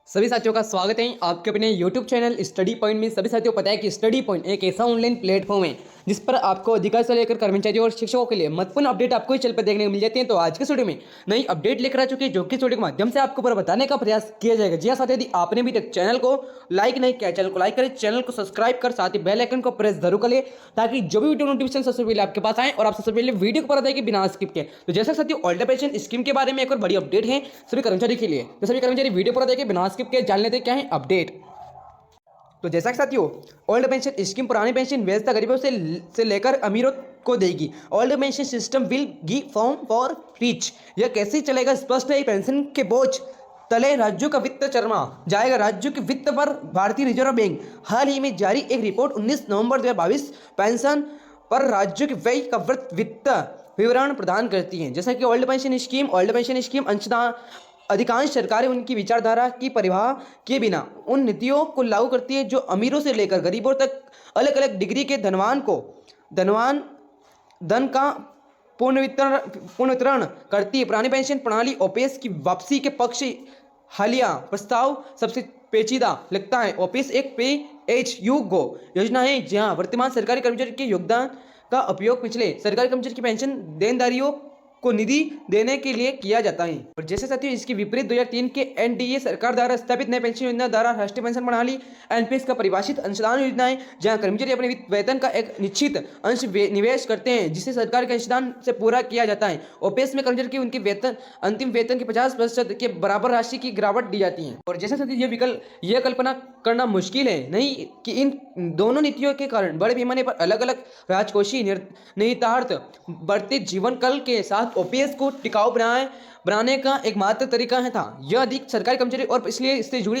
सभी साथियों का स्वागत है आपके अपने YouTube चैनल स्टडी पॉइंट में। सभी साथियों को पता है कि स्टडी पॉइंट एक ऐसा ऑनलाइन प्लेटफॉर्म है जिस पर आपको अधिकारी से लेकर कर्मचारियों और शिक्षकों के लिए महत्वपूर्ण अपडेट आपको इस चैनल पर देखने को मिल जाती है। तो आज के वीडियो में नई अपडेट लेकर आ चुकी है जो कि वीडियो के माध्यम से आपको पूरा बताने का प्रयास किया जाएगा। जी हाँ साथियों, यदि आपने भी तक चैनल को लाइक नहीं किया, चैनल को लाइक करें, चैनल को सब्सक्राइब कर साथ ही बेल आइकन को प्रेस जरूर कर ले ताकि जो भी वीडियो नोटिफिकेशन सबसे पहले आपके पास आए और आप सबसे पहले वीडियो को पता है कि बिना स्किप किए। तो जैसा साथियों ओल्ड पेंशन स्कीम के बारे में एक और बड़ी अपडेट है सभी कर्मचारी के लिए, तो सभी कर्मचारी वीडियो पर देखें बिना स्किप के जान लेते क्या है अपडेट। तो जैसा कि साथियों ओल्ड पेंशन स्कीम पुरानी पेंशन व्यवस्था गरीबों से लेकर अमीरों को देगी। Old pension system will give form for rich. यह कैसे चलेगा? स्पष्ट है, पेंशन के बोझ तले राज्यों का वित्त चरमा जाएगा। राज्यों के वित्त पर भारतीय रिजर्व बैंक हाल ही में जारी एक रिपोर्ट 19 नवंबर 2022 पेंशन पर राज्यों के व्यय का वित्त विवरण प्रदान करती है। जैसा कि ओल्ड पेंशन स्कीम अंशदान अधिकांश सरकारें उनकी विचारधारा की परिवाह किए बिना उन नीतियों को लागू करती है जो अमीरों से लेकर गरीबों तक अलग अलग डिग्री के धनवान धन का पूर्ण वितरण करती है। पुरानी पेंशन प्रणाली ओपीएस की वापसी के पक्ष हालिया प्रस्ताव सबसे पेचीदा लगता है। ओपीएस एक पे एज यू गो योजना है जहां वर्तमान सरकारी कर्मचारी के योगदान का उपयोग पिछले सरकारी कर्मचारी की पेंशन देनदारियों को निधि देने के लिए किया जाता है। और जैसे साथियों इसके विपरीत 2003 के एनडीए सरकार द्वारा स्थापित नई पेंशन योजना द्वारा राष्ट्रीय पेंशन प्रणाली एनपीएस का परिभाषित अंशदान योजना है जहां कर्मचारी अपने वेतन का एक निश्चित अंश निवेश करते हैं जिसे सरकार के अंशदान से पूरा किया जाता है। ओपीएस में कर्मचारी की उनके अंतिम वेतन के 50% के बराबर राशि की गिरावट दी जाती है। और जैसे साथियों यह कल्पना करना मुश्किल है नहीं कि इन दोनों नीतियों के कारण बड़े पैमाने पर अलग अलग राजकोषीय निहितार्थ बढ़ते जीवन काल के साथ ओपीएस को टिकाऊ बनाने का एकमात्र तरीका है था। यह अधिक सरकारी कर्मचारी और इसलिए इससे जुड़ी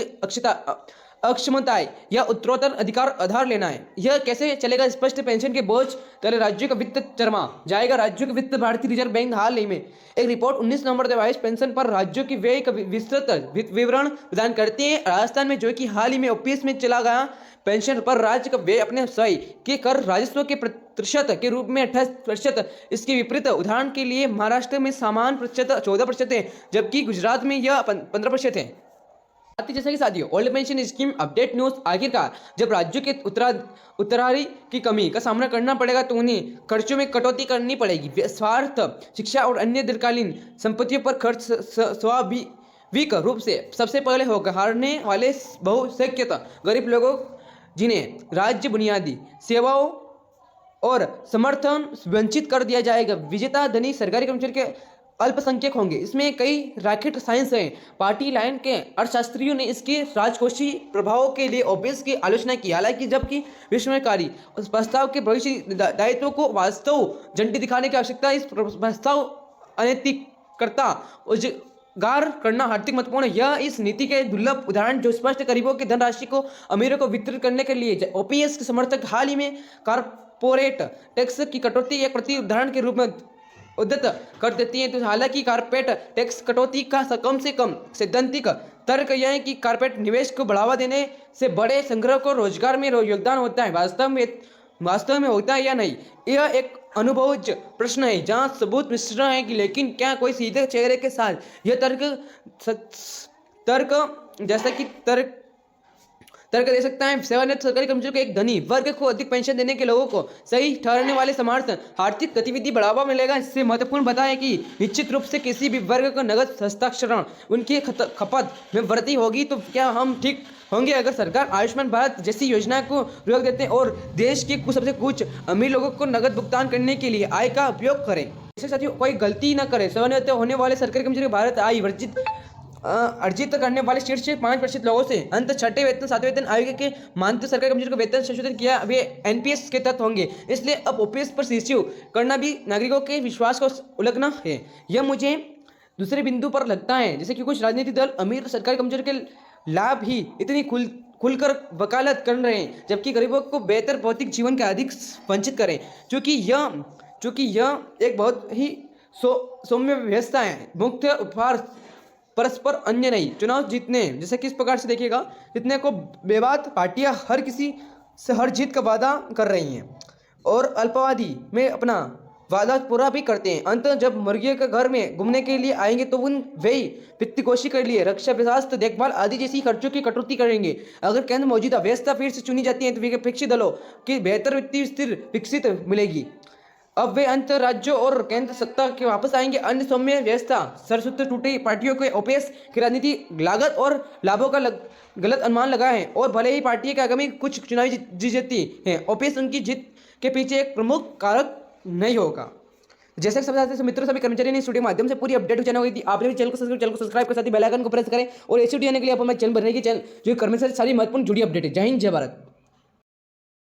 अक्षमताएं या उत्तरोत्तर अधिकार आधार लेना है। यह कैसे चलेगा? स्पष्ट पेंशन के बोझ तले राज्यों का वित्त चरमा जाएगा। राज्यों के वित्त भारतीय रिजर्व बैंक हाल ही में एक रिपोर्ट 19 नवंबर 2022 पेंशन पर राज्यों की व्यय का विस्तृत विवरण प्रदान करती है। राजस्थान में जो कि हाल ही में ओपीएस में चला गया पेंशन पर राज्य का व्यय अपने स्वयं के कर राजस्व के प्रतिशत के रूप में 28%। इसके विपरीत उदाहरण के लिए महाराष्ट्र में समान प्रतिशत 14% है जबकि गुजरात में यह 15% है। जैसा कि साथियों old pension scheme update news आखिरकार जब राज्यों के उत्तराधिकारी की कमी का सामना करना पड़ेगा तो उन्हें खर्चों में कटौती करनी पड़ेगी। स्वार्थ शिक्षा और अन्य दीर्घकालीन संपत्तियों पर खर्च स्वाभाविक रूप से सबसे पहले होगा। हारने वाले बहुसंख्यक गरीब लोगों जिन्हें राज्य बुनियादी सेवाओं और समर्थन वंचित कर दिया जाएगा। विजेता धनी सरकारी कर्मचारी के अल्पसंख्यक होंगे। इसमें कई रॉकेट साइंस हैं। पार्टी लाइन के अर्थशास्त्रियों ने इसके राजकोषीय प्रभावों के लिए ओपीएस की आलोचना की। हालांकि जबकि विस्मयकारी प्रस्ताव के भविष्य दायित्वों को वास्तव झंडी दिखाने की आवश्यकता इस प्रस्ताव अनैतिकता उजागर करना आर्थिक महत्वपूर्ण है। यह इस नीति के दुर्लभ उदाहरण जो स्पष्ट गरीबों की धनराशि को अमीरों को वितरित करने के लिए ओपीएस के समर्थक हाल ही में कारपोरेट टैक्स की कटौती एक प्रति उदाहरण के रूप में उद्धत कर देती है। तो हालांकि कारपोरेट टैक्स कटौती का कम से कम सैद्धांतिक तर्क यह है कि कारपोरेट निवेश को बढ़ावा देने से बड़े संग्रह को रोजगार में योगदान होता है। वास्तव में होता है या नहीं, यह एक अनुभवज प्रश्न है जहां सबूत मिश्रण है कि लेकिन क्या कोई सीधे चेहरे के साथ यह तर्क जैसा कि तर्क दे सकता है। सेवानिवृत्त सरकारी कर्मचारियों के एक धनी वर्ग को अधिक पेंशन देने के लोगों को सही ठहरने वाले समर्थन आर्थिक गतिविधि बढ़ावा मिलेगा। इससे महत्वपूर्ण बताएं कि निश्चित रूप से किसी भी वर्ग का नगद हस्ताक्षरण उनकी खपत में वृद्धि होगी। तो क्या हम ठीक होंगे अगर सरकार आयुष्मान भारत जैसी योजना को रोक देते हैं और देश के कुछ अमीर लोगों को नगद भुगतान करने के लिए आय का उपयोग करें? ऐसे साथियों कोई गलती न करे। सेवानिवृत्त होने वाले सरकारी कर्मचारी भारत आय अर्जित करने वाले शीर्ष 5% लोगों से अंत छठे वेतन सातवें वेतन आयोग के मानते सरकारी कर्मचारियों को वेतन संशोधन किया वे एनपीएस के तहत होंगे। इसलिए अब ओपीएस पर शिशु करना भी नागरिकों के विश्वास को उल्लंघना है। यह मुझे दूसरे बिंदु पर लगता है जैसे कि कुछ राजनीतिक दल अमीर सरकारी कर्मचारियों के लाभ ही इतनी खुलकर वकालत कर रहे हैं जबकि गरीबों को बेहतर भौतिक जीवन के अधिक वंचित करें। चूंकि यह एक बहुत ही सौम्य व्यवस्था है। मुख्य उपहार परस्पर अन्य नहीं। चुनाव जीतने जैसे कि इस प्रकार से देखिएगा जितने को बेबाक पार्टियां हर किसी से हर जीत का वादा कर रही हैं और अल्पावधि में अपना वादा पूरा भी करते हैं। अंत जब मुर्गियों के घर में घूमने के लिए आएंगे तो उन वही वित्तकोषी के लिए रक्षा, स्वास्थ्य देखभाल आदि जैसी खर्चों की कटौती करेंगे। अगर केंद्र मौजूदा व्यवस्था फिर से चुनी जाती है तो विपक्षी दलों की बेहतर वित्तीय स्थिति विकसित मिलेगी। अब वे अंतर राज्यों और केंद्र सत्ता के वापस आएंगे। अन्य सौम्य व्यवस्था सरसूत्र टूटी पार्टियों के ओपेस की राजनीति लागत और लाभों का गलत अनुमान लगा है और भले ही पार्टी के आगामी कुछ चुनावी जीतती है, ओपेस उनकी जीत के पीछे एक प्रमुख कारक नहीं होगा। जैसे कि सभी मित्रों सभी कर्मचारी ने इस वीडियो के माध्यम से पूरी अपडेट जाना हुई थी। आपने भी चैनल को सब्सक्राइब कर साथ ही बेल आइकन को प्रेस करें और ऐसी वीडियो आने के लिए आप हमारे चैनल बनने की चैनल जो कर्मचारी सारी महत्वपूर्ण जुड़ी अपडेट है। जय हिंद, जय भारत।